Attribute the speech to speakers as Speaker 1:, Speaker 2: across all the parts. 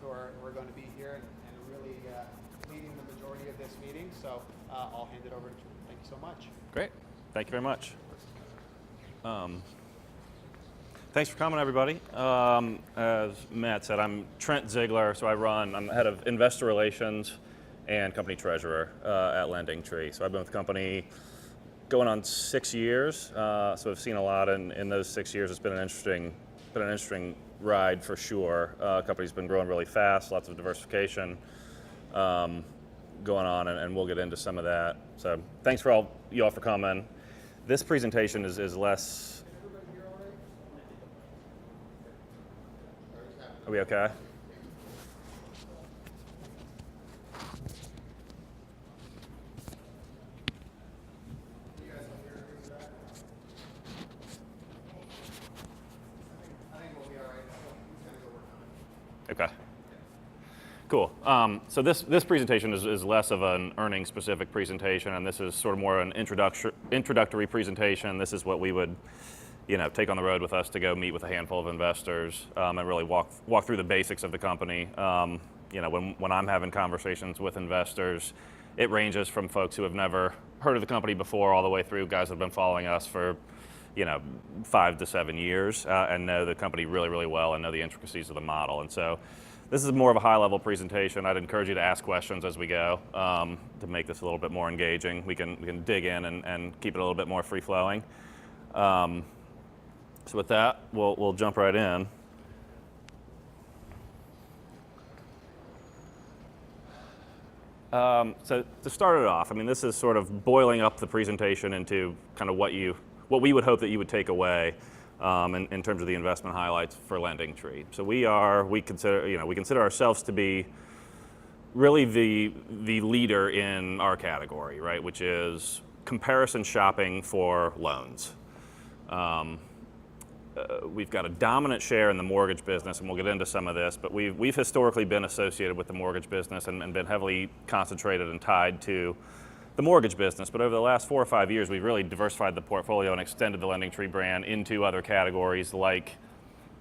Speaker 1: who are going to be here and really leading the majority of this meeting. So I'll hand it over to Trent. Thank you so much.
Speaker 2: Great. Thank you very much. Thanks for coming, everybody. As Matt said, I'm Trent Ziegler, so I'm the head of investor relations and company treasurer at LendingTree. So I've been with the company going on 6 years, so I've seen a lot in those 6 years. It's been an interesting ride for sure. Company's been growing really fast, lots of diversification going on, and we'll get into some of that. So thanks for all y'all for coming. This presentation is less. Are we okay? Okay. Cool. So this presentation is less of an earnings specific presentation, and this is sort of more an introductory presentation. This is what we would, take on the road with us to go meet with a handful of investors and really walk through the basics of the company. When I'm having conversations with investors, it ranges from folks who have never heard of the company before all the way through guys that have been following us for 5 to 7 years and know the company really, really well and know the intricacies of the model. And so this is more of a high-level presentation. I'd encourage you to ask questions as we go to make this a little bit more engaging. We can dig in and keep it a little bit more free-flowing. So with that, we'll jump right in. So to start it off, this is sort of boiling up the presentation into kind of what we would hope that you would take away in terms of the investment highlights for LendingTree. So we consider ourselves to be really the leader in our category, right? Which is comparison shopping for loans. We've got a dominant share in the mortgage business, and we'll get into some of this, but we've historically been associated with the mortgage business and been heavily concentrated and tied to the mortgage business. But over the last 4 or 5 years, we've really diversified the portfolio and extended the LendingTree brand into other categories like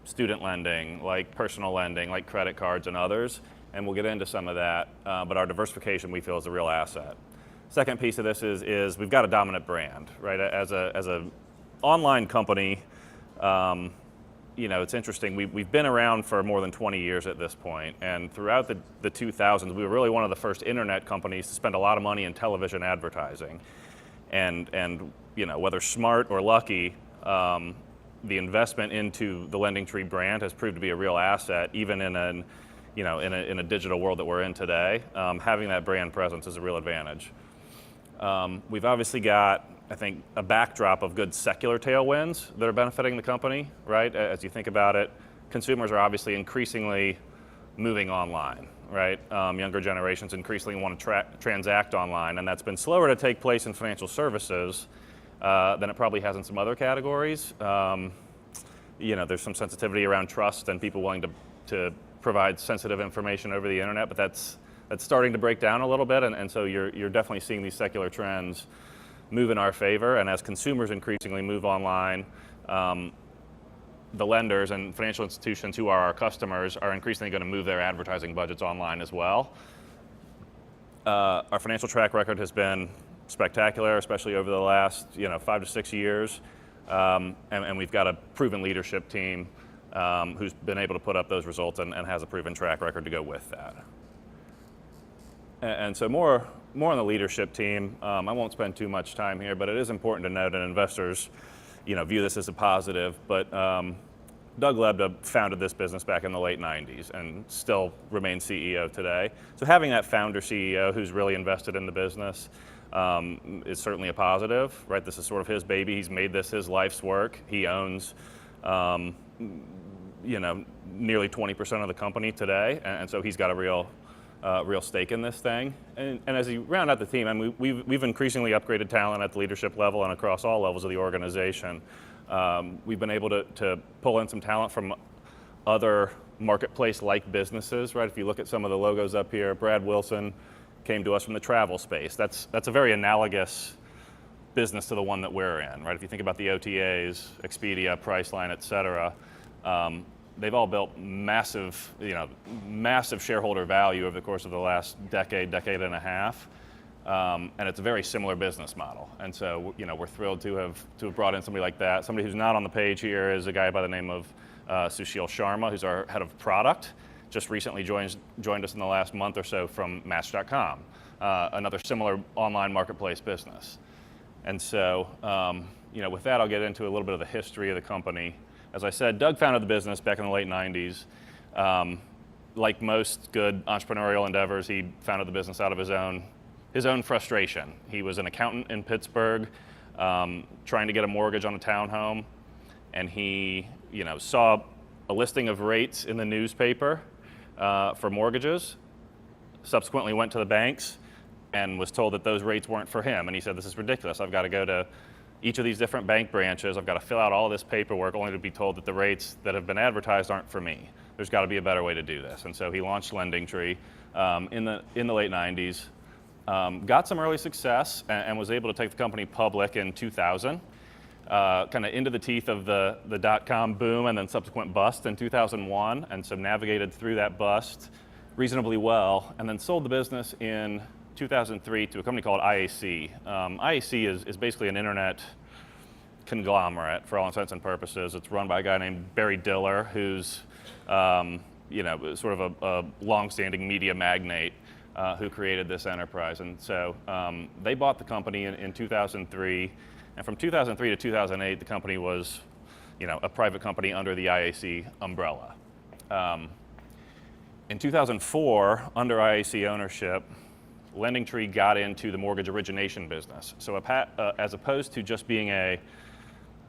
Speaker 2: student lending, like personal lending, like credit cards and others, and we'll get into some of that, but our diversification we feel is a real asset. Second piece of this is we've got a dominant brand, right? As a online company, it's interesting. We've been around for more than 20 years at this point, and throughout the 2000s, we were really one of the first internet companies to spend a lot of money in television advertising. And whether smart or lucky, the investment into the LendingTree brand has proved to be a real asset, even in a digital world that we're in today. Having that brand presence is a real advantage. We've obviously got, I think, a backdrop of good secular tailwinds that are benefiting the company, right? As you think about it, consumers are obviously increasingly moving online, right? Younger generations increasingly want to transact online, and that's been slower to take place in financial services than it probably has in some other categories. There's some sensitivity around trust and people willing to provide sensitive information over the internet, but that's starting to break down a little bit, and so you're definitely seeing these secular trends move in our favor. And as consumers increasingly move online, the lenders and financial institutions who are our customers are increasingly going to move their advertising budgets online as well. Our financial track record has been spectacular, especially over the last 5 to 6 years, and we've got a proven leadership team who's been able to put up those results and has a proven track record to go with that. And so more on the leadership team. I won't spend too much time here, but it is important to note, and investors, view this as a positive. But Doug Lebda founded this business back in the late '90s and still remains CEO today. So having that founder CEO who's really invested in the business is certainly a positive, right? This is sort of his baby. He's made this his life's work. He owns, nearly 20% of the company today, and so he's got a real stake in this thing. And as you round out the team, we've increasingly upgraded talent at the leadership level and across all levels of the organization. We've been able to pull in some talent from other marketplace-like businesses, right? If you look at some of the logos up here, Brad Wilson came to us from the travel space. That's a very analogous business to the one that we're in, right? If you think about the OTAs, Expedia, Priceline, et cetera, they've all built massive, massive shareholder value over the course of the last decade and a half. And it's a very similar business model. And so, we're thrilled to have brought in somebody like that. Somebody who's not on the page here is a guy by the name of Sushil Sharma, who's our head of product. Just recently joined us in the last month or so from Match.com, another similar online marketplace business. And so, with that, I'll get into a little bit of the history of the company. As I said, Doug founded the business back in the late 90s. Like most good entrepreneurial endeavors, he founded the business out of his own frustration. He was an accountant in Pittsburgh, trying to get a mortgage on a townhome, and he, saw a listing of rates in the newspaper for mortgages, subsequently went to the banks and was told that those rates weren't for him. And he said, this is ridiculous. I've got to go to each of these different bank branches. I've got to fill out all this paperwork only to be told that the rates that have been advertised aren't for me. There's got to be a better way to do this. And so he launched LendingTree in the late 90s, got some early success and was able to take the company public in 2000. Kind of into the teeth of the dot-com boom and then subsequent bust in 2001, and so navigated through that bust reasonably well, and then sold the business in 2003 to a company called IAC. IAC is basically an internet conglomerate for all intents and purposes. It's run by a guy named Barry Diller, who's sort of a long-standing media magnate who created this enterprise. And so they bought the company in 2003. And from 2003 to 2008, the company was, a private company under the IAC umbrella. In 2004, under IAC ownership, LendingTree got into the mortgage origination business. So as opposed to just being a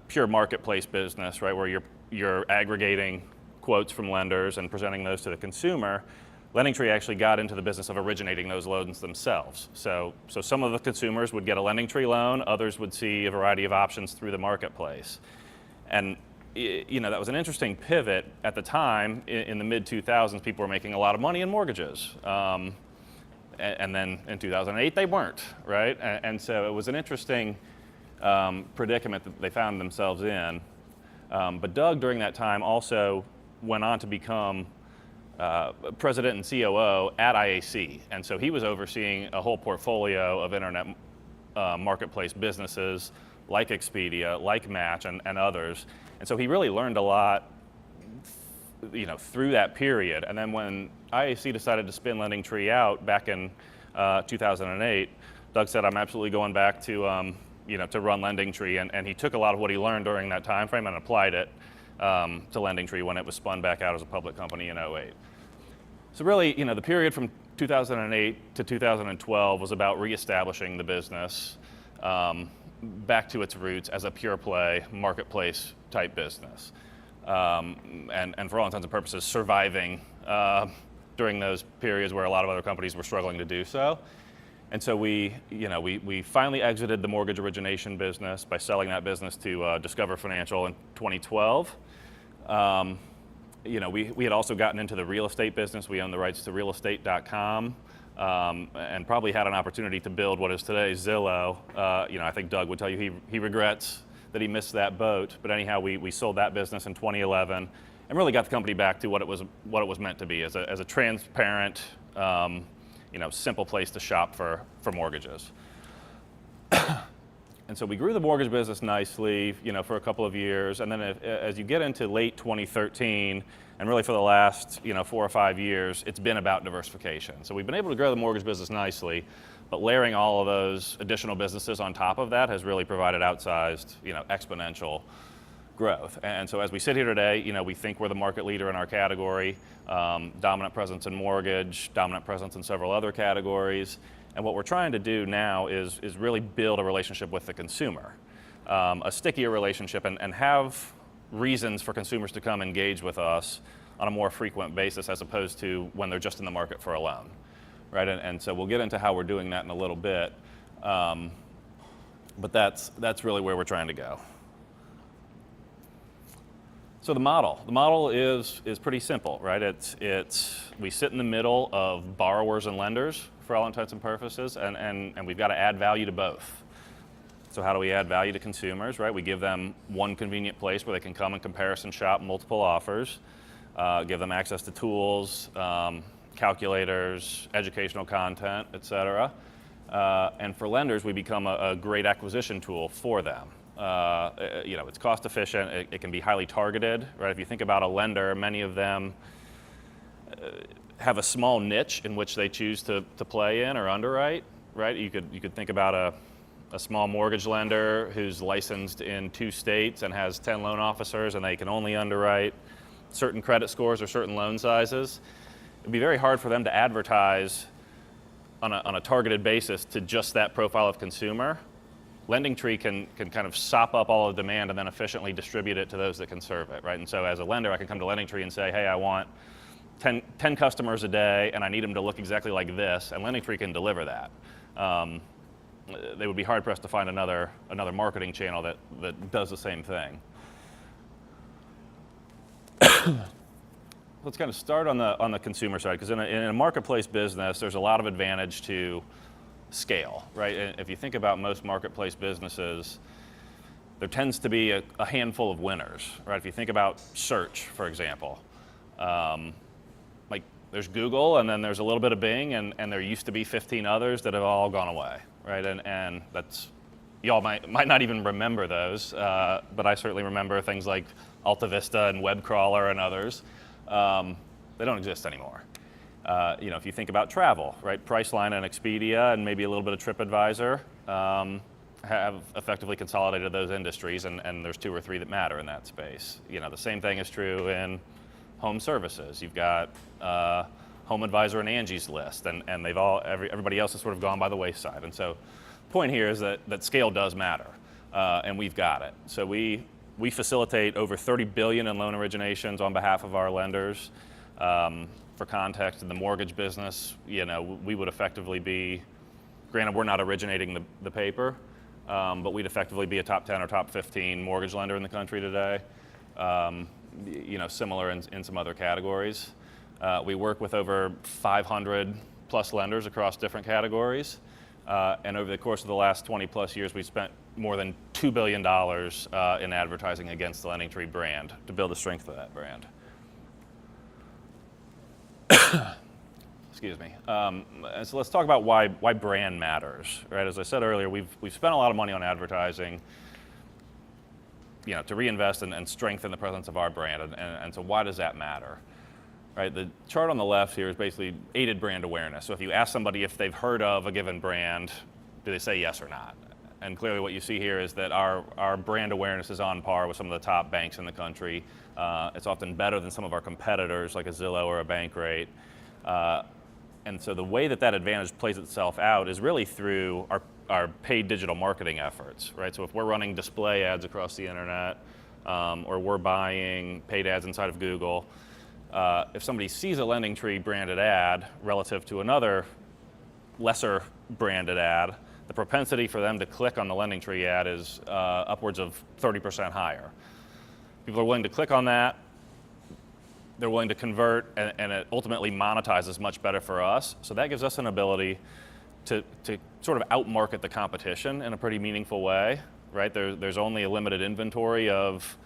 Speaker 2: pure marketplace business, right, where you're aggregating quotes from lenders and presenting those to the consumer, LendingTree actually got into the business of originating those loans themselves. So some of the consumers would get a LendingTree loan, others would see a variety of options through the marketplace. And that was an interesting pivot. At the time, in the mid-2000s, people were making a lot of money in mortgages. And then in 2008, they weren't, right? And so it was an interesting predicament that they found themselves in. But Doug, during that time, also went on to become president and COO at IAC. And so he was overseeing a whole portfolio of internet marketplace businesses like Expedia, like Match, and others. And so he really learned a lot through that period. And then when IAC decided to spin LendingTree out back in 2008, Doug said, I'm absolutely going back to run LendingTree. And he took a lot of what he learned during that time frame and applied it to LendingTree when it was spun back out as a public company in 2008. So really, the period from 2008 to 2012 was about reestablishing the business back to its roots as a pure play marketplace type business. And for all intents and purposes, surviving during those periods where a lot of other companies were struggling to do so. And so we finally exited the mortgage origination business by selling that business to Discover Financial in 2012. We had also gotten into the real estate business. We own the rights to realestate.com, and probably had an opportunity to build what is today Zillow. I think Doug would tell you he regrets that he missed that boat. But anyhow, we sold that business in 2011 and really got the company back to what it was meant to be as a transparent, simple place to shop for mortgages. And so we grew the mortgage business nicely, for a couple of years. And then as you get into late 2013, and really for the last, 4 or 5 years, it's been about diversification. So we've been able to grow the mortgage business nicely, but layering all of those additional businesses on top of that has really provided outsized, exponential growth. And so as we sit here today, we think we're the market leader in our category, dominant presence in mortgage, dominant presence in several other categories. And what we're trying to do now is really build a relationship with the consumer, a stickier relationship, and have reasons for consumers to come engage with us on a more frequent basis as opposed to when they're just in the market for a loan, right? And so we'll get into how we're doing that in a little bit, but that's really where we're trying to go. So the model is pretty simple, right? We sit in the middle of borrowers and lenders for all intents and purposes, and we've got to add value to both. So how do we add value to consumers, right? We give them one convenient place where they can come and comparison shop multiple offers. give them access to tools, calculators, educational content, et cetera. And for lenders, we become a great acquisition tool for them. It's cost efficient, it can be highly targeted, right? If you think about a lender, many of them have a small niche in which they choose to play in or underwrite, right? You could think about a small mortgage lender who's licensed in 2 states and has 10 loan officers, and they can only underwrite certain credit scores or certain loan sizes. It'd be very hard for them to advertise on a targeted basis to just that profile of consumer. LendingTree can kind of sop up all the demand and then efficiently distribute it to those that can serve it, right? And so as a lender, I can come to LendingTree and say, hey, I want 10 customers a day, and I need them to look exactly like this, and LendingTree can deliver that. They would be hard pressed to find another marketing channel that does the same thing. Let's kind of start on the consumer side, because in a marketplace business, there's a lot of advantage to scale, right? And if you think about most marketplace businesses, there tends to be a handful of winners, right? If you think about search, for example, like there's Google, and then there's a little bit of Bing, and there used to be 15 others that have all gone away, right? And that's, y'all might not even remember those, but I certainly remember things like Alta Vista and Web Crawler and others. They don't exist anymore. If you think about travel, right? Priceline and Expedia and maybe a little bit of TripAdvisor have effectively consolidated those industries, and there's 2 or 3 that matter in that space. The same thing is true in home services. You've got HomeAdvisor and Angie's List, and everybody else has sort of gone by the wayside. And so the point here is that scale does matter, and we've got it. So we facilitate over $30 billion in loan originations on behalf of our lenders. For context, in the mortgage business, we would effectively be, granted we're not originating the paper, but we'd effectively be a top 10 or top 15 mortgage lender in the country today. Similar in some other categories. We work with over 500 plus lenders across different categories. And over the course of the last 20 plus years, we've spent more than $2 billion in advertising against the LendingTree brand to build the strength of that brand. Excuse me. And so let's talk about why brand matters, right? As I said earlier, we've spent a lot of money on advertising, to reinvest and strengthen the presence of our brand. And so why does that matter? Right, the chart on the left here is basically aided brand awareness. So if you ask somebody if they've heard of a given brand, do they say yes or not? And clearly what you see here is that our brand awareness is on par with some of the top banks in the country. It's often better than some of our competitors like a Zillow or a Bankrate. And so the way that advantage plays itself out is really through our paid digital marketing efforts, right? So if we're running display ads across the internet, or we're buying paid ads inside of Google, if somebody sees a LendingTree branded ad relative to another lesser branded ad, the propensity for them to click on the LendingTree ad is upwards of 30% higher. People are willing to click on that, they're willing to convert, and it ultimately monetizes much better for us. So that gives us an ability to sort of outmarket the competition in a pretty meaningful way, right? There's only a limited inventory of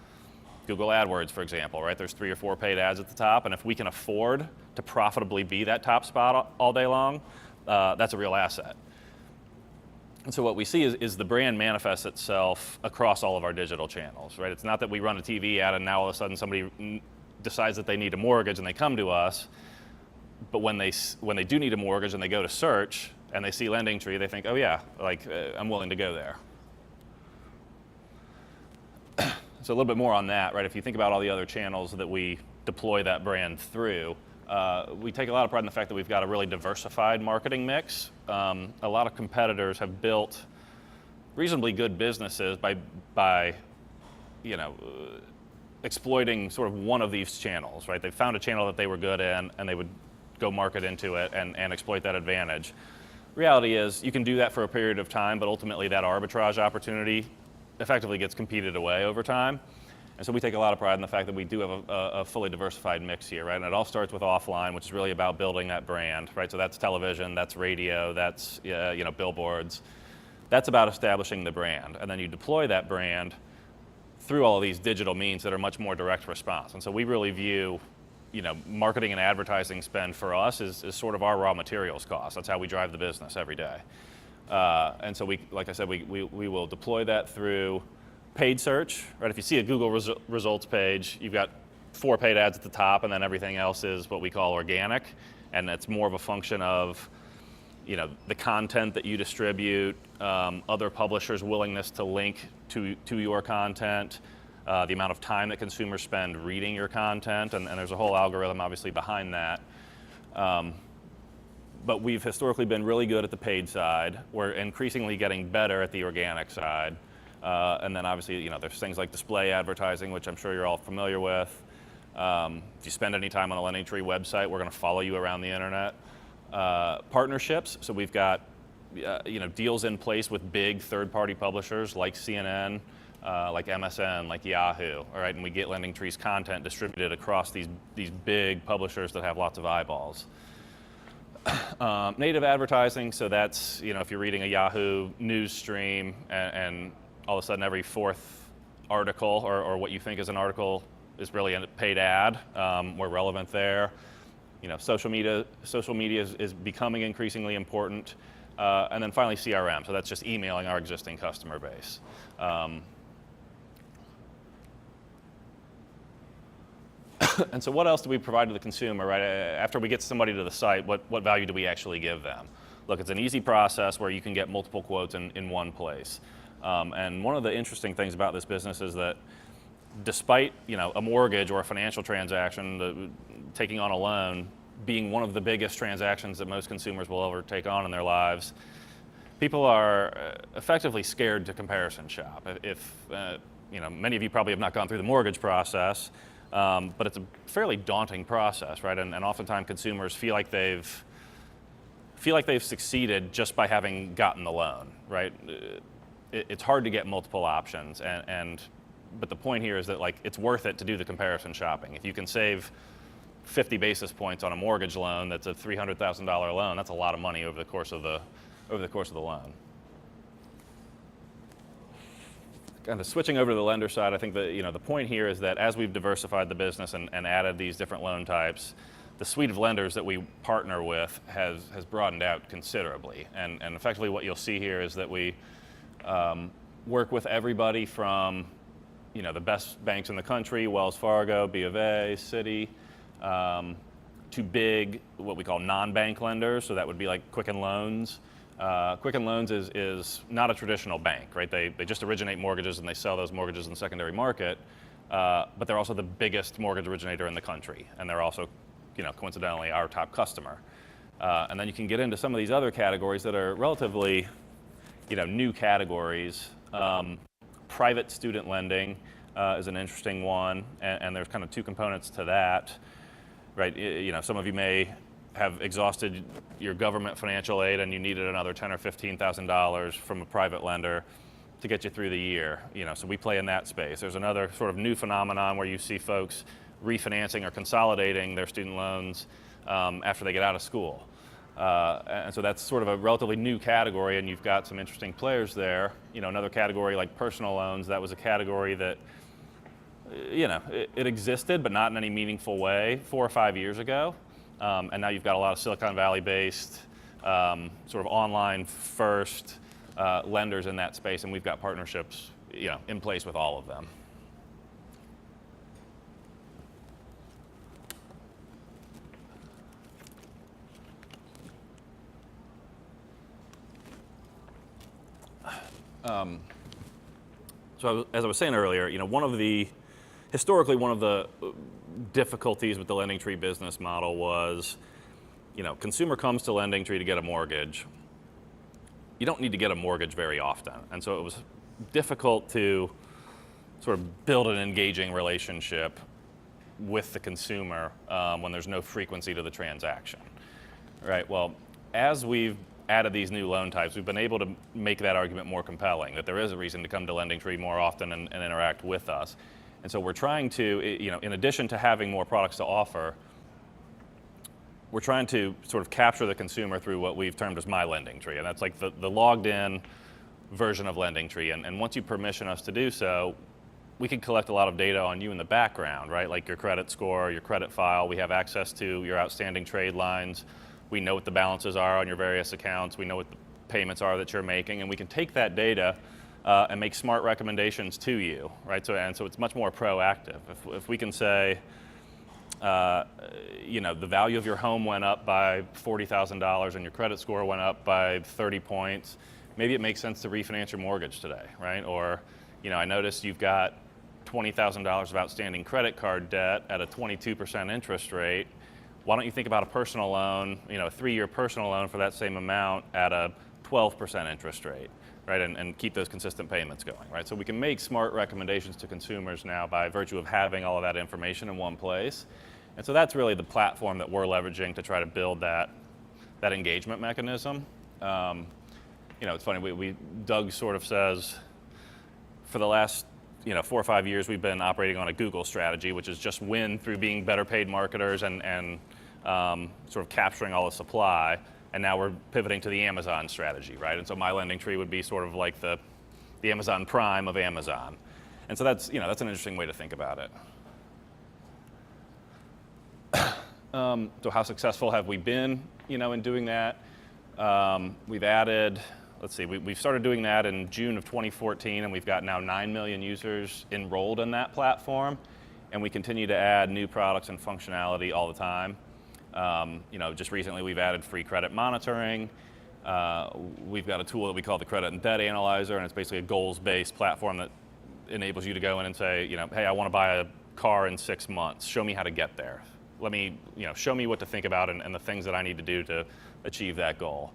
Speaker 2: Google AdWords, for example, right? There's 3 or 4 paid ads at the top, and if we can afford to profitably be that top spot all day long, that's a real asset. And so what we see is the brand manifests itself across all of our digital channels, right? It's not that we run a TV ad and now all of a sudden somebody decides that they need a mortgage and they come to us, but when they do need a mortgage and they go to search and they see LendingTree, they think, oh yeah, I'm willing to go there. So a little bit more on that, right? If you think about all the other channels that we deploy that brand through, we take a lot of pride in the fact that we've got a really diversified marketing mix. A lot of competitors have built reasonably good businesses by exploiting sort of one of these channels, right? They found a channel that they were good in, and they would go market into it and exploit that advantage. Reality is, you can do that for a period of time, but ultimately that arbitrage opportunity effectively gets competed away over time. And so we take a lot of pride in the fact that we do have a fully diversified mix here, right? And it all starts with offline, which is really about building that brand, right? So that's television, that's radio, that's billboards. That's about establishing the brand. And then you deploy that brand through all of these digital means that are much more direct response. And so we really view marketing and advertising spend for us is sort of our raw materials cost. That's how we drive the business every day. And so like I said, we will deploy that through paid search, right? If you see a Google results page, you've got 4 paid ads at the top, and then everything else is what we call organic, and it's more of a function of the content that you distribute, other publishers' willingness to link to your content, the amount of time that consumers spend reading your content, and there's a whole algorithm obviously behind that. But we've historically been really good at the paid side. We're increasingly getting better at the organic side. And then obviously, there's things like display advertising, which I'm sure you're all familiar with. If you spend any time on a LendingTree website, we're going to follow you around the internet. Partnerships, so we've got deals in place with big third-party publishers like CNN, like MSN, like Yahoo, all right, and we get LendingTree's content distributed across these big publishers that have lots of eyeballs. Native advertising, so that's if you're reading a Yahoo news stream and all of a sudden every 4th article or what you think is an article is really a paid ad, we're relevant there. Social media is becoming increasingly important. And then finally CRM, so that's just emailing our existing customer base. And so what else do we provide to the consumer, right? After we get somebody to the site, what value do we actually give them? Look, it's an easy process where you can get multiple quotes in one place. And one of the interesting things about this business is that despite a mortgage or a financial transaction, taking on a loan being one of the biggest transactions that most consumers will ever take on in their lives, people are effectively scared to comparison shop. If many of you probably have not gone through the mortgage process, but it's a fairly daunting process, right? And oftentimes consumers feel like they've succeeded just by having gotten the loan, right? It's hard to get multiple options, but the point here is that it's worth it to do the comparison shopping. If you can save 50 basis points on a mortgage loan that's a $300,000 loan, that's a lot of money over the course of the loan. Kind of switching over to the lender side, I think the point here is that as we've diversified the business and added these different loan types, the suite of lenders that we partner with has broadened out considerably. And effectively what you'll see here is that we work with everybody from the best banks in the country, Wells Fargo, B of A, Citi, to big, what we call non-bank lenders, so that would be like Quicken Loans. Quicken Loans is not a traditional bank, right? They just originate mortgages and they sell those mortgages in the secondary market, but they're also the biggest mortgage originator in the country, and they're also, coincidentally, our top customer. And then you can get into some of these other categories that are relatively, new categories. Private student lending is an interesting one, and there's kind of 2 components to that, right? Some of you may have exhausted your government financial aid and you needed another $10,000 or $15,000 from a private lender to get you through the year. So we play in that space. There's another sort of new phenomenon where you see folks refinancing or consolidating their student loans after they get out of school. And so that's sort of a relatively new category, and you've got some interesting players there. Another category like personal loans, that was a category that, it existed, but not in any meaningful way 4 or 5 years ago. And now you've got a lot of Silicon Valley-based, sort of online-first lenders in that space, and we've got partnerships, in place with all of them. So as I was saying earlier, historically one of the difficulties with the LendingTree business model was, consumer comes to LendingTree to get a mortgage. You don't need to get a mortgage very often. And so it was difficult to sort of build an engaging relationship with the consumer when there's no frequency to the transaction, right? Well, as we've added these new loan types, we've been able to make that argument more compelling, that there is a reason to come to LendingTree more often and interact with us. And so we're trying to, in addition to having more products to offer, we're trying to sort of capture the consumer through what we've termed as My LendingTree, and that's like the logged in version of LendingTree. And once you permission us to do so, we can collect a lot of data on you in the background, right? Like your credit score, your credit file. We have access to your outstanding trade lines. We know what the balances are on your various accounts. We know what the payments are that you're making, and we can take that data and make smart recommendations to you, right? So it's much more proactive. If we can say, the value of your home went up by $40,000 and your credit score went up by 30 points, maybe it makes sense to refinance your mortgage today, right? Or, I noticed you've got $20,000 of outstanding credit card debt at a 22% interest rate. Why don't you think about a personal loan, a 3-year personal loan for that same amount at a 12% interest rate, right? And keep those consistent payments going, right? So we can make smart recommendations to consumers now by virtue of having all of that information in one place. And so that's really the platform that we're leveraging to try to build that engagement mechanism. It's funny, Doug sort of says, for the last 4 or 5 years, we've been operating on a Google strategy, which is just win through being better paid marketers and sort of capturing all the supply. And now we're pivoting to the Amazon strategy, right? And so my LendingTree would be sort of like the Amazon Prime of Amazon. And so that's an interesting way to think about it. So how successful have we been, in doing that? We've added, we've started doing that in June of 2014, and we've got now 9 million users enrolled in that platform. And we continue to add new products and functionality all the time. Just recently we've added free credit monitoring. We've got a tool that we call the Credit and Debt Analyzer, and it's basically a goals-based platform that enables you to go in and say, hey, I want to buy a car in 6 months. Show me how to get there. Show me what to think about and the things that I need to do to achieve that goal.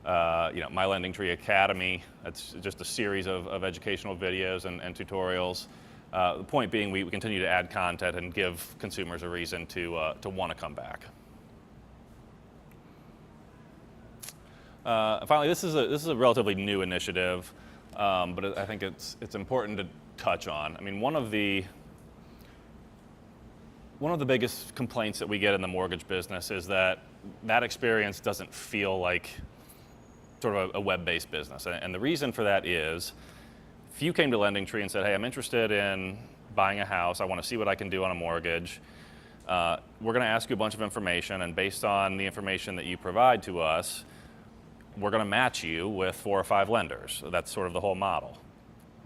Speaker 2: My LendingTree Academy, that's just a series of educational videos and tutorials. The point being, we continue to add content and give consumers a reason to want to come back. Finally, this is a relatively new initiative, but I think it's important to touch on. I mean, one of the biggest complaints that we get in the mortgage business is that experience doesn't feel like sort of a web-based business. And the reason for that is, if you came to LendingTree and said, hey, I'm interested in buying a house, I want to see what I can do on a mortgage, we're going to ask you a bunch of information, and based on the information that you provide to us, we're going to match you with 4 or 5 lenders. So that's sort of the whole model.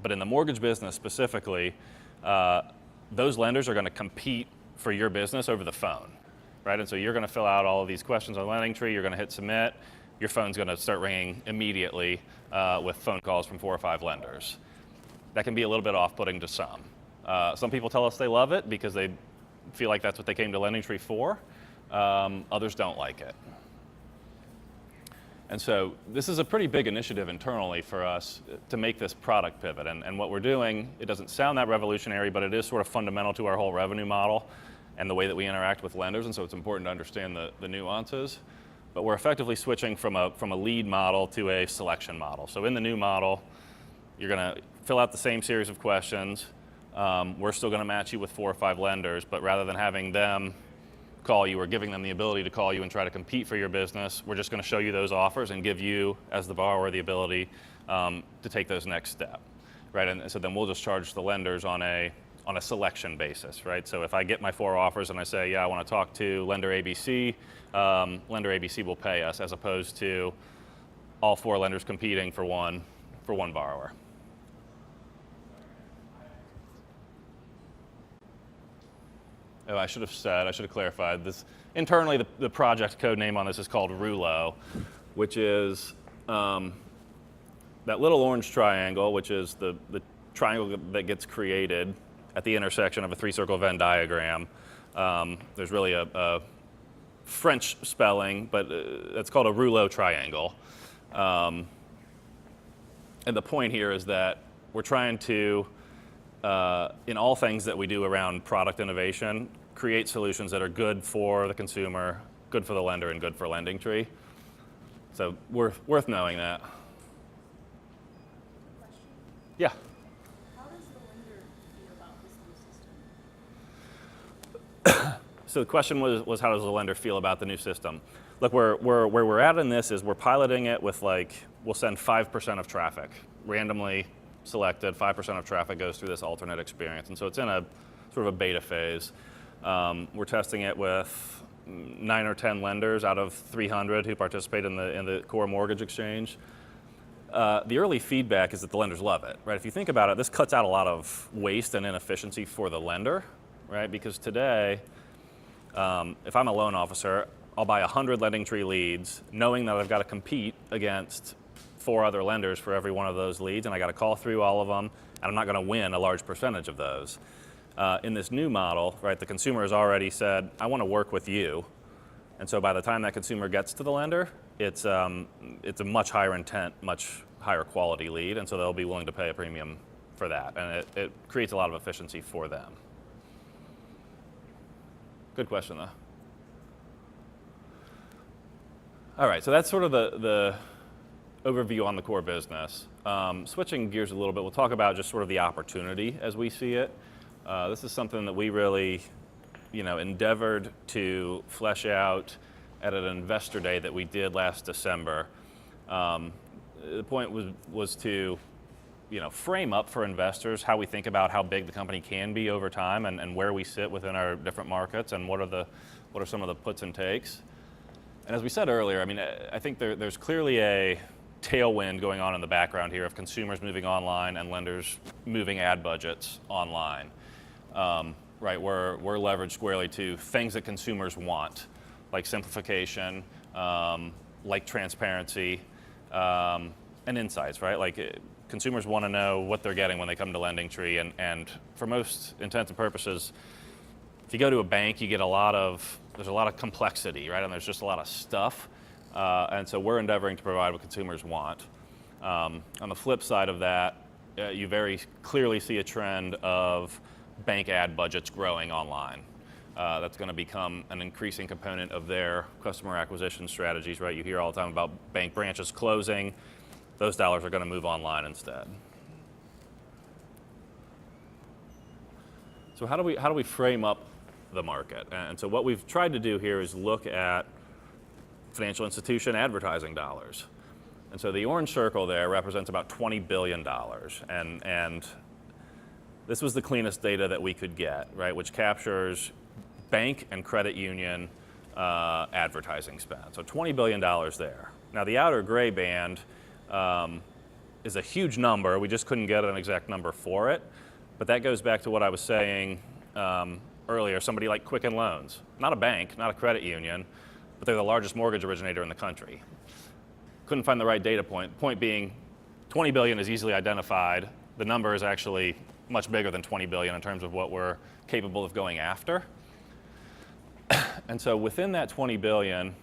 Speaker 2: But in the mortgage business specifically, those lenders are going to compete for your business over the phone, right? And so you're going to fill out all of these questions on LendingTree, you're going to hit submit, your phone's going to start ringing immediately with phone calls from 4 or 5 lenders. That can be a little bit off-putting to some. Some people tell us they love it because they feel like that's what they came to LendingTree for. Others don't like it. And so this is a pretty big initiative internally for us to make this product pivot. And what we're doing, it doesn't sound that revolutionary, but it is sort of fundamental to our whole revenue model and the way that we interact with lenders. And so it's important to understand the nuances. But we're effectively switching from a lead model to a selection model. So in the new model, you're going to fill out the same series of questions. We're still going to match you with 4 or 5 lenders, but rather than having them call you or giving them the ability to call you and try to compete for your business, we're just going to show you those offers and give you, as the borrower, the ability to take those next step, right? And so then we'll just charge the lenders on a selection basis, right? So if I get my 4 offers and I say, yeah, I want to talk to lender ABC, lender ABC will pay us, as opposed to all 4 lenders competing for one borrower. Oh, I should have clarified this. Internally, the project code name on this is called RULO, which is that little orange triangle, which is the triangle that gets created at the intersection of a 3-circle Venn diagram. There's really a French spelling, but it's called a rouleau triangle. And the point here is that we're trying to, in all things that we do around product innovation, create solutions that are good for the consumer, good for the lender, and good for LendingTree. So worth knowing that.
Speaker 3: Question?
Speaker 2: Yeah.
Speaker 3: How does the lender feel about this new system?
Speaker 2: So the question was how does the lender feel about the new system? Look, where we're at in this is we're piloting it with we'll send 5% of traffic randomly selected, 5% of traffic goes through this alternate experience. And so it's in a sort of a beta phase. We're testing it with 9 or 10 lenders out of 300 who participate in the core mortgage exchange. The early feedback is that the lenders love it, right? If you think about it, this cuts out a lot of waste and inefficiency for the lender, right? Because today, if I'm a loan officer, I'll buy 100 LendingTree leads, knowing that I've got to compete against 4 other lenders for every one of those leads, and I got to call through all of them, and I'm not going to win a large percentage of those. In this new model, right, the consumer has already said, I want to work with you. And so by the time that consumer gets to the lender, it's a much higher intent, much higher quality lead, and so they'll be willing to pay a premium for that. And it creates a lot of efficiency for them. Good question, though. All right, so that's sort of the overview on the core business. Switching gears a little bit, we'll talk about just sort of the opportunity as we see it. This is something that we really, endeavored to flesh out at an investor day that we did last December. The point was to, frame up for investors how we think about how big the company can be over time and where we sit within our different markets and what are some of the puts and takes. And as we said earlier, I think there's clearly a tailwind going on in the background here of consumers moving online and lenders moving ad budgets online. Right, we're leveraged squarely to things that consumers want, like simplification, like transparency, and insights, right? Like consumers want to know what they're getting when they come to LendingTree, and for most intents and purposes, if you go to a bank, you get there's a lot of complexity, right? And there's just a lot of stuff. And so we're endeavoring to provide what consumers want. On the flip side of that, you very clearly see a trend of bank ad budgets growing online. That's going to become an increasing component of their customer acquisition strategies, right? You hear all the time about bank branches closing. Those dollars are going to move online instead. So how do we frame up the market? And so what we've tried to do here is look at financial institution advertising dollars. And so the orange circle there represents about $20 billion. And this was the cleanest data that we could get, right, which captures bank and credit union advertising spend. So $20 billion there. Now the outer gray band is a huge number. We just couldn't get an exact number for it. But that goes back to what I was saying earlier, somebody like Quicken Loans. Not a bank, not a credit union, but they're the largest mortgage originator in the country. Couldn't find the right data point. Point being, 20 billion is easily identified. The number is actually much bigger than 20 billion in terms of what we're capable of going after. And so within that 20 billion,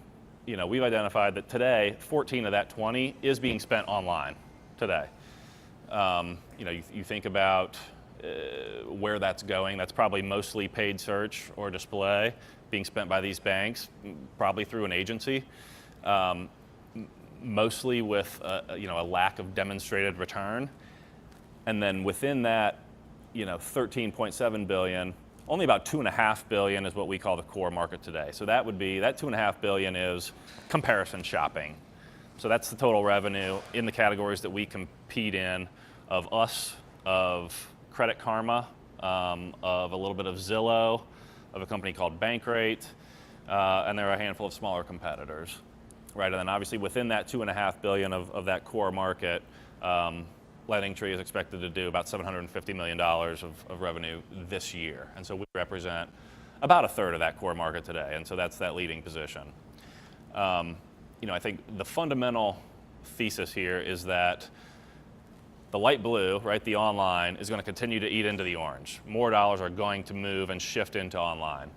Speaker 2: we've identified that today, 14 of that 20 is being spent online today. You think about where that's going. That's probably mostly paid search or display being spent by these banks, probably through an agency, mostly with a lack of demonstrated return. And then within that, 13.7 billion, only about 2.5 billion is what we call the core market today. So that 2.5 billion is comparison shopping. So that's the total revenue in the categories that we compete in of us, of Credit Karma, of a little bit of Zillow, of a company called Bankrate, and there are a handful of smaller competitors, right? And then obviously within that 2.5 billion of that core market, LendingTree is expected to do about $750 million of revenue this year. And so we represent about a third of that core market today. And so that's that leading position. I think the fundamental thesis here is that the light blue, right, the online, is going to continue to eat into the orange. More dollars are going to move and shift into online.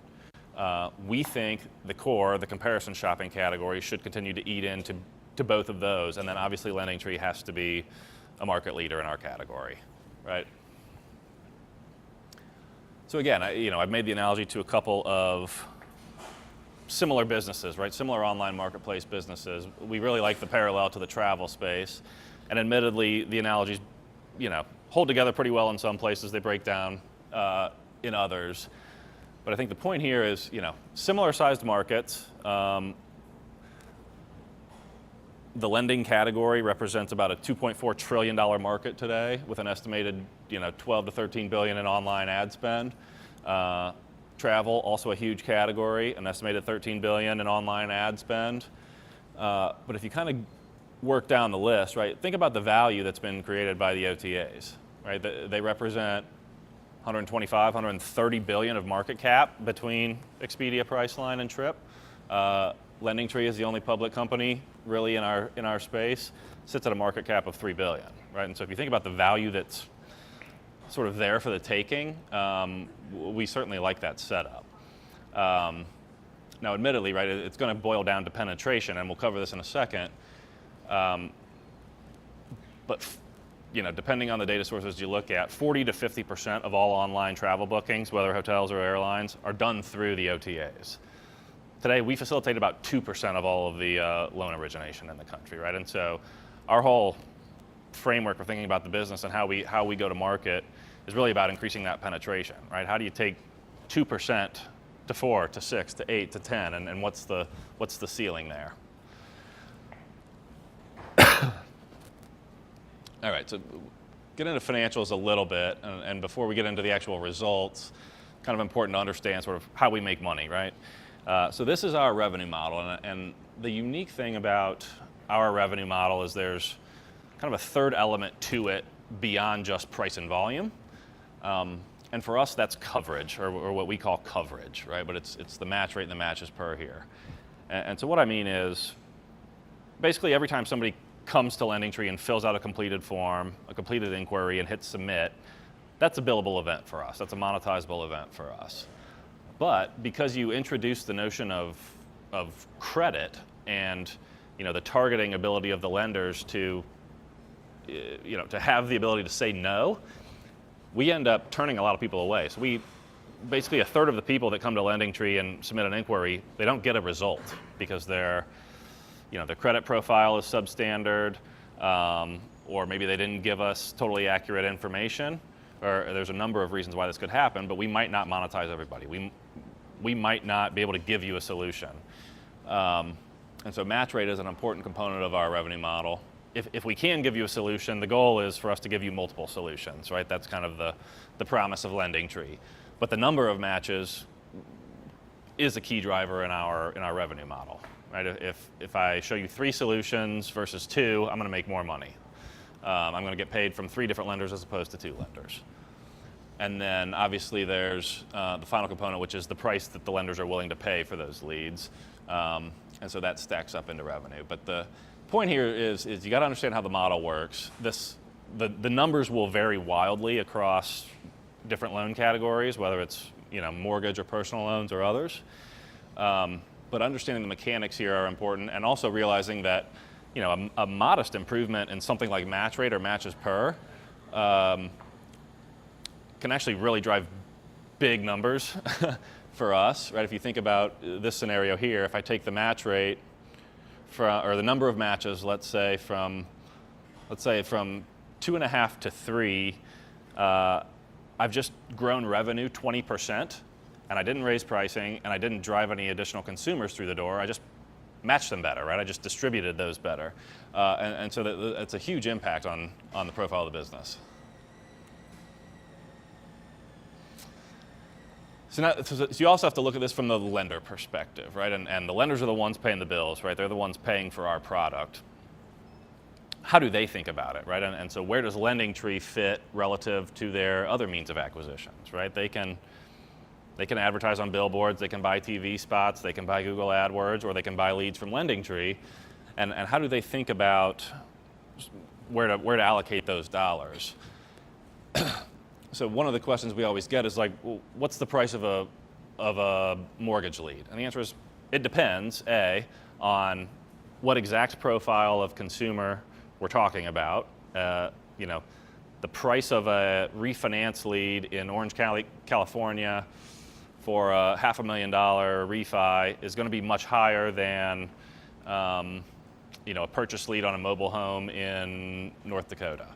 Speaker 2: We think the core, the comparison shopping category, should continue to eat into both of those. And then obviously LendingTree has to be a market leader in our category, right? So again, I've made the analogy to a couple of similar businesses, right? Similar online marketplace businesses. We really like the parallel to the travel space. And admittedly, the analogies, hold together pretty well in some places. They break down in others. But I think the point here is, similar sized markets, The lending category represents about a $2.4 trillion market today, with an estimated 12 to 13 billion in online ad spend. Travel, also a huge category, an estimated 13 billion in online ad spend. But if you kind of work down the list, right, think about the value that's been created by the OTAs, right? They represent 125, 130 billion of market cap between Expedia, Priceline, and Trip. LendingTree is the only public company really in our space, sits at a market cap of 3 billion, right? And so if you think about the value that's sort of there for the taking, we certainly like that setup. Now, admittedly, right, it's going to boil down to penetration, and we'll cover this in a second. But depending on the data sources you look at, 40 to 50% of all online travel bookings, whether hotels or airlines, are done through the OTAs. Today, we facilitate about 2% of all of the loan origination in the country, right? And so our whole framework for thinking about the business and how we go to market is really about increasing that penetration, right? How do you take 2% to 4 to 6 to 8 to 10, and what's the ceiling there? All right, so get into financials a little bit, and before we get into the actual results, kind of important to understand sort of how we make money, right? So this is our revenue model, and the unique thing about our revenue model is there's kind of a third element to it beyond just price and volume. And for us, that's coverage, or what we call coverage, right? But it's the match rate and the matches per here. And so what I mean is, basically every time somebody comes to LendingTree and fills out a completed form, a completed inquiry, and hits submit, that's a billable event for us. That's a monetizable event for us. But because you introduce the notion of credit and the targeting ability of the lenders to have the ability to say no, we end up turning a lot of people away. So basically a third of the people that come to LendingTree and submit an inquiry, they don't get a result because their credit profile is substandard, or maybe they didn't give us totally accurate information, or there's a number of reasons why this could happen, but we might not monetize everybody. We might not be able to give you a solution. And so match rate is an important component of our revenue model. If we can give you a solution, the goal is for us to give you multiple solutions, right? That's kind of the promise of LendingTree. But the number of matches is a key driver in our revenue model, right? If I show you 3 solutions versus 2, I'm going to make more money. I'm going to get paid from 3 different lenders as opposed to 2 lenders. And then obviously there's the final component, which is the price that the lenders are willing to pay for those leads. And so that stacks up into revenue. But the point here is you got to understand how the model works. The numbers will vary wildly across different loan categories, whether it's mortgage or personal loans or others. But understanding the mechanics here are important, and also realizing that a modest improvement in something like match rate or matches per can actually really drive big numbers for us, right? If you think about this scenario here, if I take the match rate or the number of matches, let's say from 2.5 to 3, I've just grown revenue 20%, and I didn't raise pricing, and I didn't drive any additional consumers through the door. I just matched them better, right? I just distributed those better. And so it's a huge impact on the profile of the business. So you also have to look at this from the lender perspective, right? And the lenders are the ones paying the bills, right? They're the ones paying for our product. How do they think about it, right? And so where does LendingTree fit relative to their other means of acquisitions, right? They can advertise on billboards, they can buy TV spots, they can buy Google AdWords, or they can buy leads from LendingTree. And how do they think about where to allocate those dollars? So one of the questions we always get is like, well, what's the price of a mortgage lead? And the answer is, it depends, on what exact profile of consumer we're talking about. The price of a refinance lead in Orange County, California, for a $500,000 refi is going to be much higher than a purchase lead on a mobile home in North Dakota.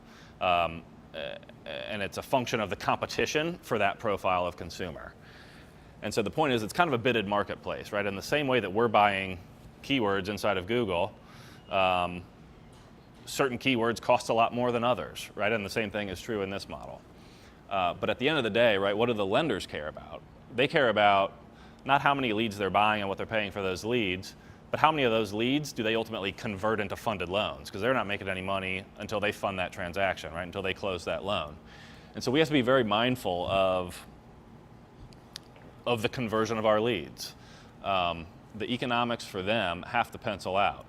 Speaker 2: And it's a function of the competition for that profile of consumer. And so the point is, it's kind of a bidded marketplace, right? In the same way that we're buying keywords inside of Google, certain keywords cost a lot more than others, right? And the same thing is true in this model. But at the end of the day, right, what do the lenders care about? They care about not how many leads they're buying and what they're paying for those leads, but how many of those leads do they ultimately convert into funded loans? Because they're not making any money until they fund that transaction, right? Until they close that loan. And so we have to be very mindful of the conversion of our leads. The economics for them have to pencil out.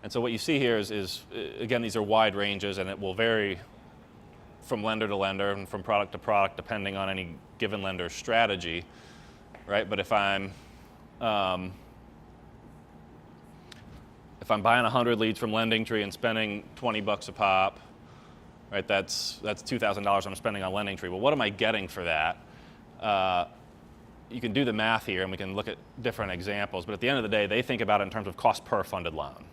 Speaker 2: And so what you see here is again, these are wide ranges, and it will vary from lender to lender and from product to product depending on any given lender's strategy, right? But if I'm buying 100 leads from LendingTree and spending $20 a pop, right? That's $2,000 I'm spending on LendingTree. Well, what am I getting for that? You can do the math here, and we can look at different examples. But at the end of the day, they think about it in terms of cost per funded loan,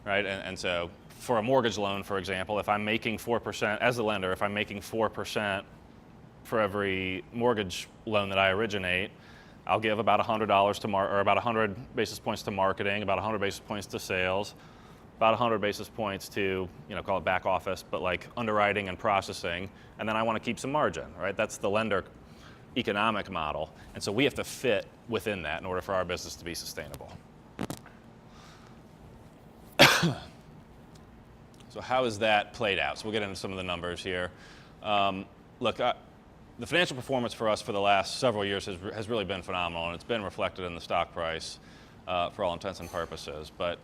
Speaker 2: right? And so for a mortgage loan, for example, if I'm making 4%, as a lender, if I'm making 4% for every mortgage loan that I originate, I'll give about $100 to or about 100 basis points to marketing, about 100 basis points to sales, about 100 basis points to, call it back office, but like underwriting and processing, and then I want to keep some margin, right? That's the lender economic model, and so we have to fit within that in order for our business to be sustainable. So how is that played out? So we'll get into some of the numbers here. Look, the financial performance for us for the last several years has really been phenomenal, and it's been reflected in the stock price for all intents and purposes. But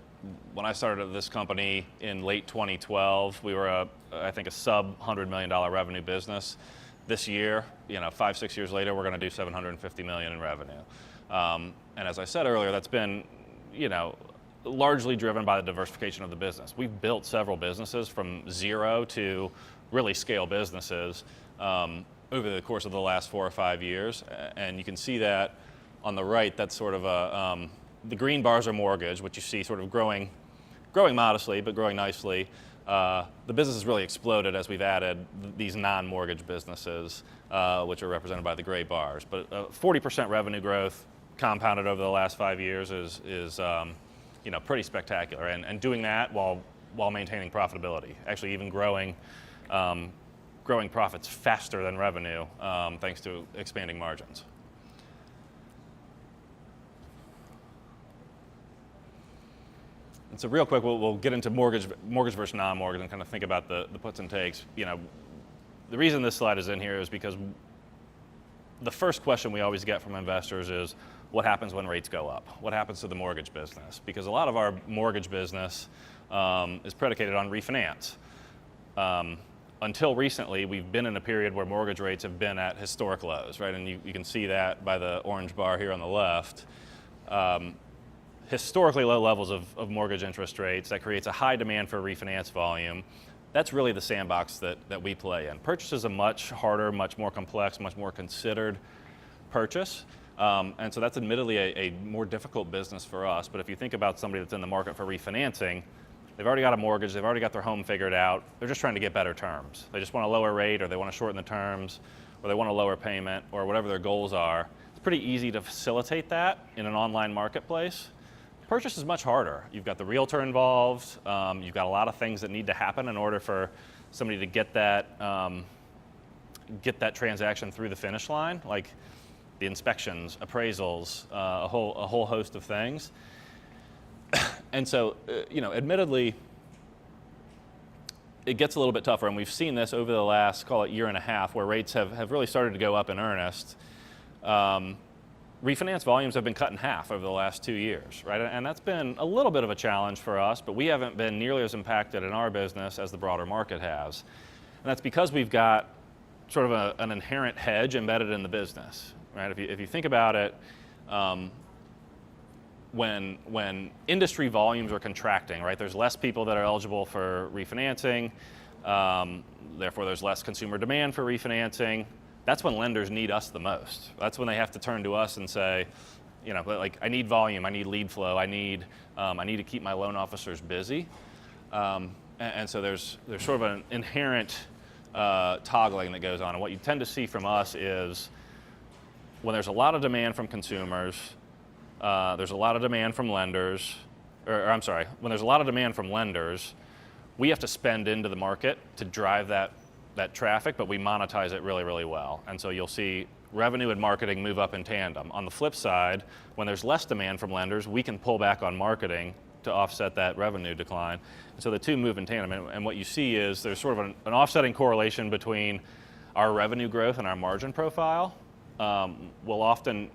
Speaker 2: when I started at this company in late 2012, we were I think a sub $100 million revenue business. This year, 5-6 years later, we're going to do $750 million in revenue. And as I said earlier, that's been, largely driven by the diversification of the business. We've built several businesses from zero to really scale businesses over the course of the last 4 or 5 years. And you can see that on the right, that's sort of the green bars are mortgage, which you see sort of growing modestly, but growing nicely. The business has really exploded as we've added these non-mortgage businesses, which are represented by the gray bars. But 40% revenue growth compounded over the last 5 years is pretty spectacular. And doing that while maintaining profitability, actually even growing profits faster than revenue, thanks to expanding margins. And so real quick, we'll get into mortgage versus non-mortgage and kind of think about the puts and takes. The reason this slide is in here is because the first question we always get from investors is, what happens when rates go up? What happens to the mortgage business? Because a lot of our mortgage business is predicated on refinance. Until recently, we've been in a period where mortgage rates have been at historic lows, right? And you can see that by the orange bar here on the left. Historically low levels of mortgage interest rates, that creates a high demand for refinance volume. That's really the sandbox that we play in. Purchase is a much harder, much more complex, much more considered purchase. And so that's admittedly a more difficult business for us. But if you think about somebody that's in the market for refinancing, they've already got a mortgage, they've already got their home figured out, they're just trying to get better terms. They just want a lower rate, or they want to shorten the terms, or they want a lower payment, or whatever their goals are. It's pretty easy to facilitate that in an online marketplace. Purchase is much harder. You've got the realtor involved. You've got a lot of things that need to happen in order for somebody to get that transaction through the finish line, like the inspections, appraisals, a whole host of things. And so, admittedly, it gets a little bit tougher, and we've seen this over the last, call it, year and a half, where rates have really started to go up in earnest. Refinance volumes have been cut in half over the last 2 years, right? And that's been a little bit of a challenge for us, but we haven't been nearly as impacted in our business as the broader market has. And that's because we've got sort of an inherent hedge embedded in the business, right? If you think about it, when industry volumes are contracting, right, there's less people that are eligible for refinancing, therefore there's less consumer demand for refinancing. That's when lenders need us the most. That's when they have to turn to us and say, like, I need volume, I need lead flow, I need to keep my loan officers busy. And so there's sort of an inherent toggling that goes on. And what you tend to see from us is when there's a lot of demand from consumers, there's a lot of demand from lenders, or I'm sorry, when there's a lot of demand from lenders, we have to spend into the market to drive that traffic, but we monetize it really, really well. And so you'll see revenue and marketing move up in tandem. On the flip side, when there's less demand from lenders, we can pull back on marketing to offset that revenue decline. And so the two move in tandem. And what you see is there's sort of an offsetting correlation between our revenue growth and our margin profile. We'll often,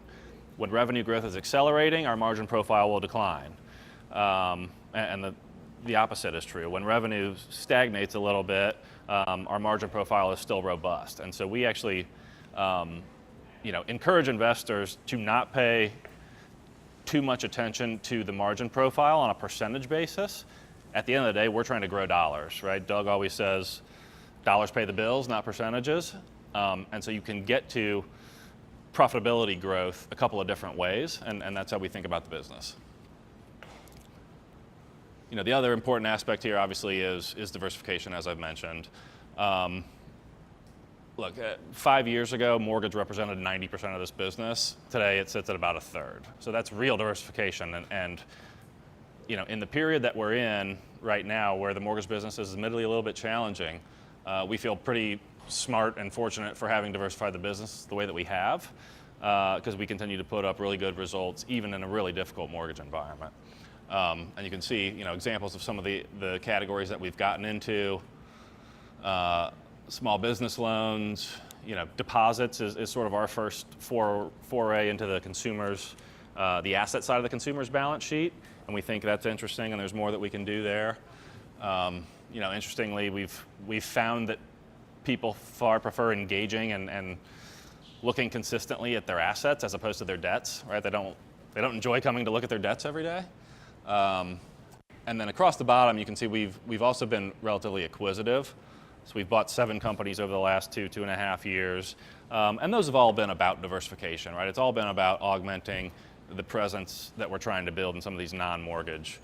Speaker 2: when revenue growth is accelerating, our margin profile will decline. And the opposite is true. When revenue stagnates a little bit, our margin profile is still robust. And so we actually encourage investors to not pay too much attention to the margin profile on a percentage basis. At the end of the day, we're trying to grow dollars, right? Doug always says, dollars pay the bills, not percentages. And so you can get to profitability growth a couple of different ways, and that's how we think about the business. The other important aspect here, obviously, is diversification, as I've mentioned. Look, 5 years ago, mortgage represented 90% of this business. Today, it sits at about a third. So that's real diversification. And in the period that we're in right now, where the mortgage business is admittedly a little bit challenging, we feel pretty smart and fortunate for having diversified the business the way that we have, because we continue to put up really good results, even in a really difficult mortgage environment. And you can see, examples of some of the categories that we've gotten into. Small business loans, deposits is sort of our first foray into the consumer's, the asset side of the consumer's balance sheet, and we think that's interesting, and there's more that we can do there. Interestingly, we've found that people far prefer engaging and looking consistently at their assets as opposed to their debts, right? They don't enjoy coming to look at their debts every day. And then across the bottom, you can see we've also been relatively acquisitive. So we've bought 7 companies over the last 2.5 years. And those have all been about diversification, right? It's all been about augmenting the presence that we're trying to build in some of these non-mortgage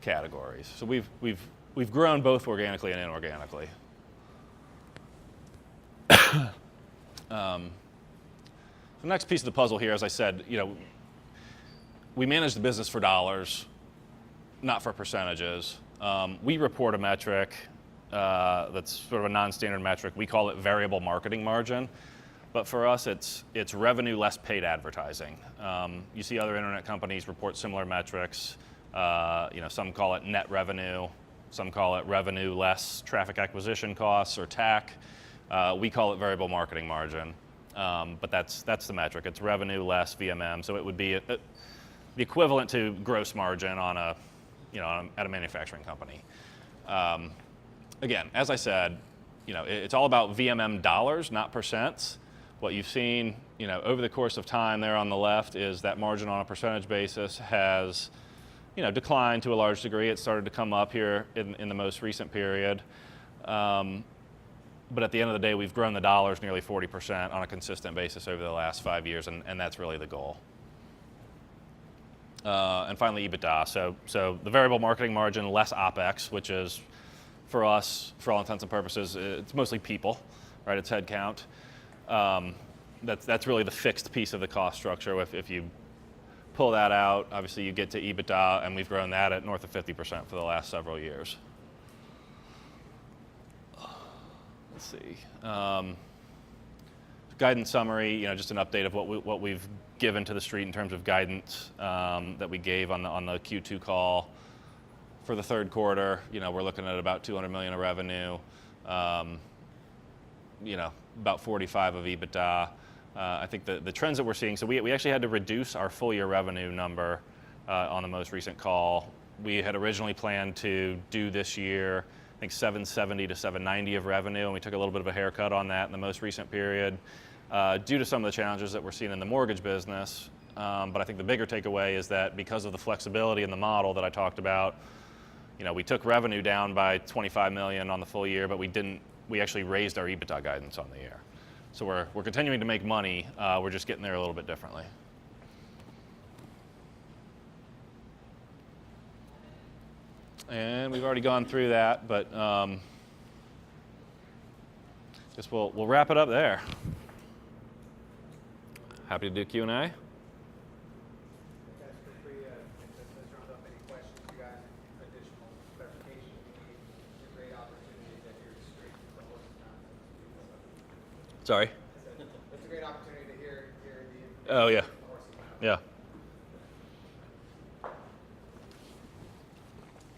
Speaker 2: categories. So we've grown both organically and inorganically. The next piece of the puzzle here, as I said, we manage the business for dollars, not for percentages. We report a metric that's sort of a non-standard metric. We call it variable marketing margin, but for us, it's revenue less paid advertising. You see other internet companies report similar metrics. Some call it net revenue, some call it revenue less traffic acquisition costs or TAC. We call it variable marketing margin, but that's the metric. It's revenue less VMM, so it would be the equivalent to gross margin on at a manufacturing company. Again, as I said, it's all about VMM dollars, not percents. What you've seen, over the course of time there on the left is that margin on a percentage basis has, declined to a large degree. It started to come up here in the most recent period. But at the end of the day, we've grown the dollars nearly 40% on a consistent basis over the last 5 years, and that's really the goal. And finally, EBITDA. So the variable marketing margin, less OpEx, which is, for us, for all intents and purposes, it's mostly people, right? It's headcount. That's really the fixed piece of the cost structure. If you pull that out, obviously you get to EBITDA, and we've grown that at north of 50% for the last several years. Let's see. Guidance summary, just an update of what we've given to the street in terms of guidance that we gave on the Q2 call. For the third quarter, we're looking at about $200 million of revenue, about 45 of EBITDA. I think the trends that we're seeing, so we actually had to reduce our full year revenue number on the most recent call. We had originally planned to do this year, I think 770 to 790 of revenue, and we took a little bit of a haircut on that in the most recent period due to some of the challenges that we're seeing in the mortgage business. But I think the bigger takeaway is that because of the flexibility in the model that I talked about, we took revenue down by 25 million on the full year, but we actually raised our EBITDA guidance on the year. So we're continuing to make money, we're just getting there a little bit differently. And we've already gone through that, but guess we'll wrap it up there. Happy to do Q&A.
Speaker 1: Guys, feel free to round up any questions you guys
Speaker 2: Sorry.
Speaker 1: It's a great opportunity to hear the.
Speaker 2: Oh yeah. Yeah.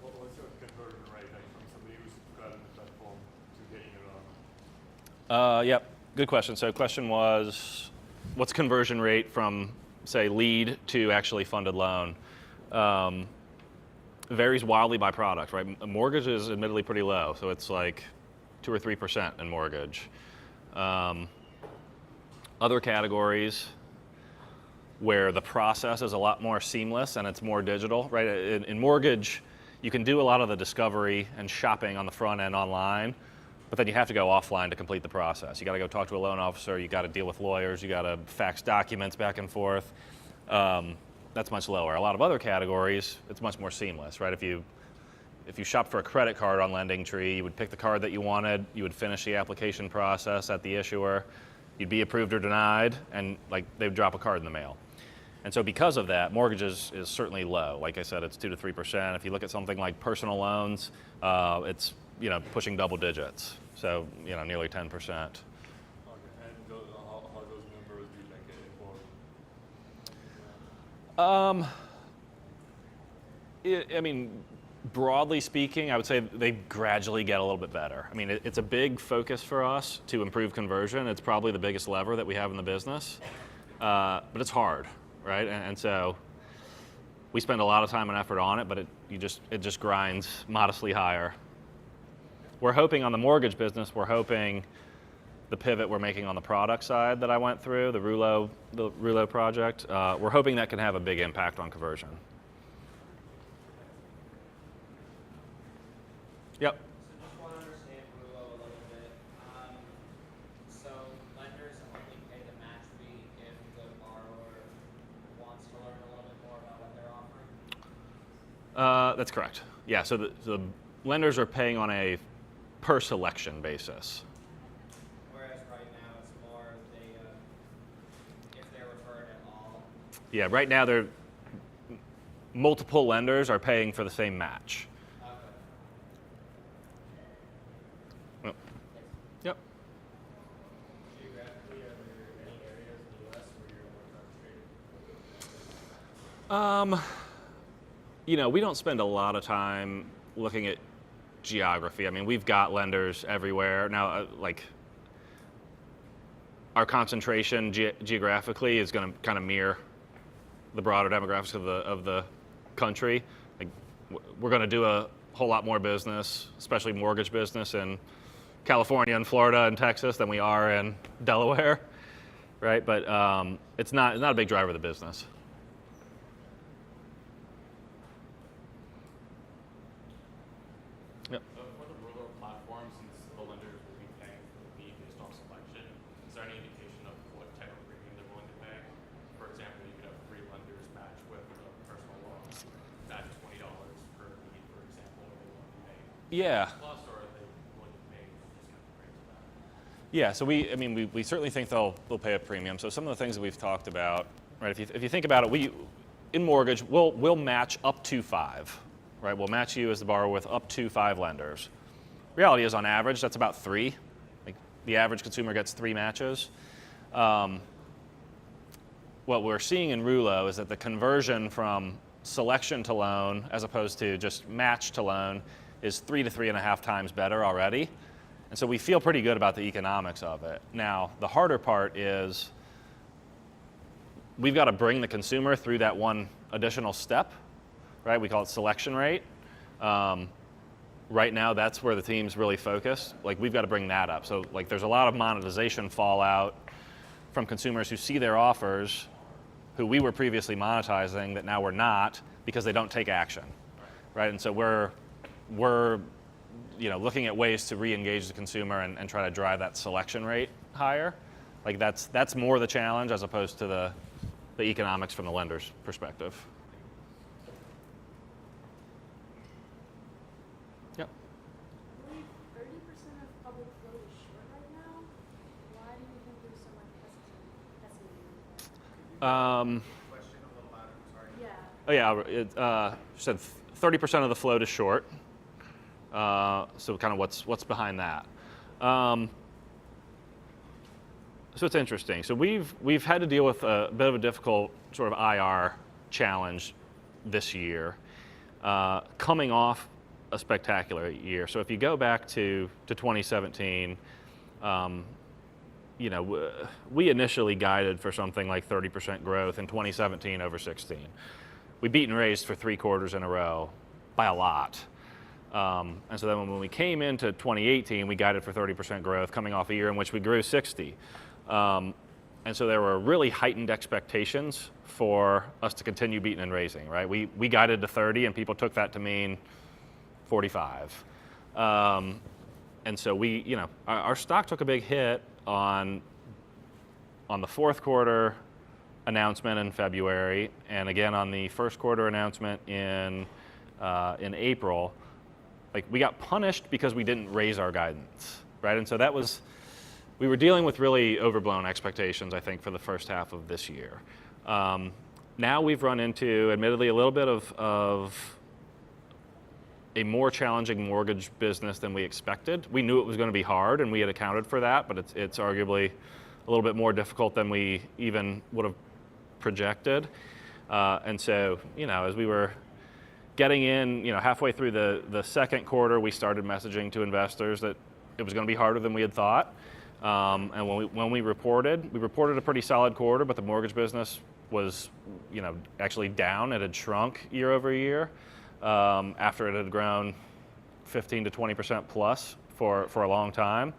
Speaker 4: What's your conversion rate like from somebody who's gotten the platform to getting it on?
Speaker 2: Yep. Good question. So question was, what's conversion rate from, say, lead to actually funded loan? Varies wildly by product, right? A mortgage is admittedly pretty low, so it's like 2 or 3% in mortgage. Other categories where the process is a lot more seamless and it's more digital, right? In mortgage, you can do a lot of the discovery and shopping on the front end online, but then you have to go offline to complete the process. You got to go talk to a loan officer, you got to deal with lawyers, you got to fax documents back and forth. That's much lower. A lot of other categories, it's much more seamless, right? If you shop for a credit card on LendingTree, you would pick the card that you wanted, you would finish the application process at the issuer, you'd be approved or denied, and like they would drop a card in the mail. And so because of that, mortgages is certainly low. Like I said, it's 2 to 3%. If you look at something like personal loans, it's pushing double digits. So nearly 10%.
Speaker 4: Okay, and how those numbers do like evolve?
Speaker 2: Broadly speaking, I would say they gradually get a little bit better. I mean, it's a big focus for us to improve conversion. It's probably the biggest lever that we have in the business, but it's hard, right? And so we spend a lot of time and effort on it, but it just grinds modestly higher. We're hoping on the mortgage business, the pivot we're making on the product side that I went through, the Rulo project, we're hoping that can have a big impact on conversion. Yep.
Speaker 5: So just want to understand Rulo a little bit. So lenders only pay the match fee if the borrower wants to learn a little bit more about what they're offering?
Speaker 2: That's correct. Yeah, so the lenders are paying on a per selection basis.
Speaker 5: Whereas right now it's more if they're referred at all.
Speaker 2: Yeah, right now multiple lenders are paying for the same match.
Speaker 5: Okay.
Speaker 2: Yep.
Speaker 5: Geographically, are there any areas in the U.S. where you're more concentrated?
Speaker 2: We don't spend a lot of time looking at geography. I mean, we've got lenders everywhere. Now, our concentration geographically is going to kind of mirror the broader demographics of the country. Like, we're going to do a whole lot more business, especially mortgage business, in California and Florida and Texas than we are in Delaware, right? But it's not a big driver of the business. Yep.
Speaker 6: For the Rulo platform, since the lenders will be paying for the fee based on selection, is there any indication of what type of premium they're willing to pay? For example, you could have 3 lenders match with a personal loan at $20 per lead, for example, or they willing to pay
Speaker 2: Yeah.
Speaker 6: plus, or are they willing to pay a discount rate to that?
Speaker 2: Yeah, so we certainly think they'll pay a premium. So some of the things that we've talked about, right? If you think about it, in mortgage we'll match up to 5, right? We'll match you as the borrower with up to 5 lenders. Reality is, on average, that's about 3. Like, the average consumer gets 3 matches. What we're seeing in Rulo is that the conversion from selection to loan, as opposed to just match to loan, is 3 to 3.5 times better already. And so we feel pretty good about the economics of it. Now, the harder part is we've got to bring the consumer through that one additional step, right? We call it selection rate. Right now, that's where the team's really focused. Like, we've got to bring that up. So, there's a lot of monetization fallout from consumers who see their offers, who we were previously monetizing, that now we're not, because they don't take action, right? And so we're looking at ways to re-engage the consumer and try to drive that selection rate higher. Like, that's more the challenge as opposed to the economics from the lender's perspective. Yep.
Speaker 3: 30% of public flow is short right now. Why do you think there's so much hesitancy?
Speaker 1: Question a little louder, sorry.
Speaker 3: Yeah.
Speaker 2: Oh yeah, she said 30% of the float is short. So kind of what's behind that? So it's interesting. So we've had to deal with a bit of a difficult sort of IR challenge this year, coming off a spectacular year. So if you go back to 2017, you know, we initially guided for something like 30% growth in 2017 over 16. We beat and raised for 3 quarters in a row by a lot. And so then when we came into 2018, we guided for 30% growth coming off a year in which we grew 60. And so there were really heightened expectations for us to continue beating and raising, right? We guided to 30 and people took that to mean 45. And so we, you know, our stock took a big hit on the fourth quarter announcement in February, and again on the first quarter announcement in April. Like, we got punished because we didn't raise our guidance, right? And so that was, we were dealing with really overblown expectations, I think, for the first half of this year. Now we've run into, admittedly, a little bit of a more challenging mortgage business than we expected. We knew it was going to be hard, and we had accounted for that, but it's arguably a little bit more difficult than we even would have projected. And so, you know, as we were getting in, you know, halfway through the second quarter, we started messaging to investors that it was going to be harder than we had thought. And when we reported a pretty solid quarter, but the mortgage business was, you know, actually down. It had shrunk year over year after it had grown 15 to 20% plus for a long time.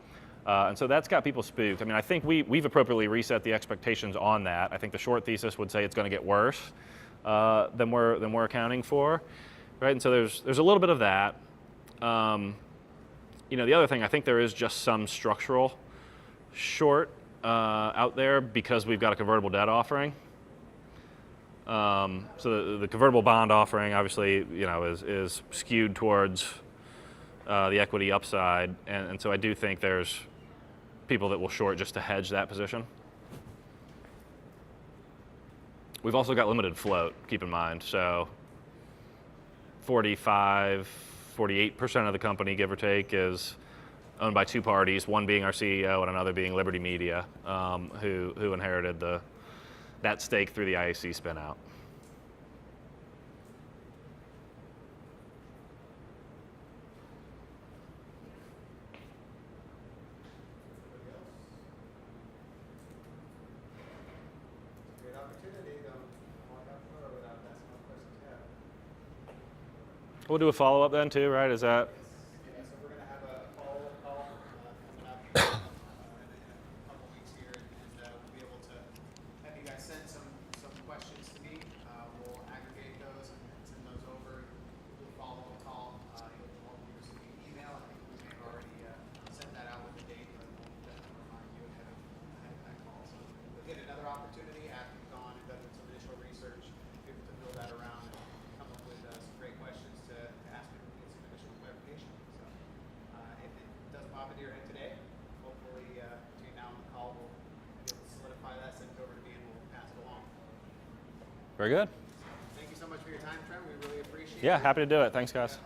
Speaker 2: And so that's got people spooked. I mean, I think we've appropriately reset the expectations on that. I think the short thesis would say it's going to get worse than we're accounting for, right? And so there's a little bit of that. You know, the other thing, I think there is just some structural short out there because we've got a convertible debt offering. So the convertible bond offering, obviously, you know, is skewed towards the equity upside, and so I do think there's people that will short just to hedge that position. We've also got limited float, keep in mind. So 48% of the company, give or take, is owned by 2 parties, one being our CEO and another being Liberty Media, who inherited that stake through the IAC spin out.
Speaker 1: Great opportunity, though. Walk out the door without asking what questions you have.
Speaker 2: We'll do a follow-up then too, right? Is that?
Speaker 1: Yeah, so we're going to have a follow-up call coming up in a couple weeks here, and we'll be able to have you guys send some questions to me. We'll aggregate those and send those over. We'll do a follow-up call. You'll all be receiving an email. I think we may have already sent that out with the date, but we'll definitely remind you ahead of that call. So you'll get another opportunity after you've gone and done some initial research, be able to build that around and come up with some great questions to ask you and get some additional clarification. So if it does pop into your head today, hopefully between now and the call, we'll be able to solidify that, send it over to me, and we'll pass it along.
Speaker 2: Very good.
Speaker 1: Thank you so much for your time, Trent. We really appreciate it.
Speaker 2: Yeah, happy to do it. Thanks, guys.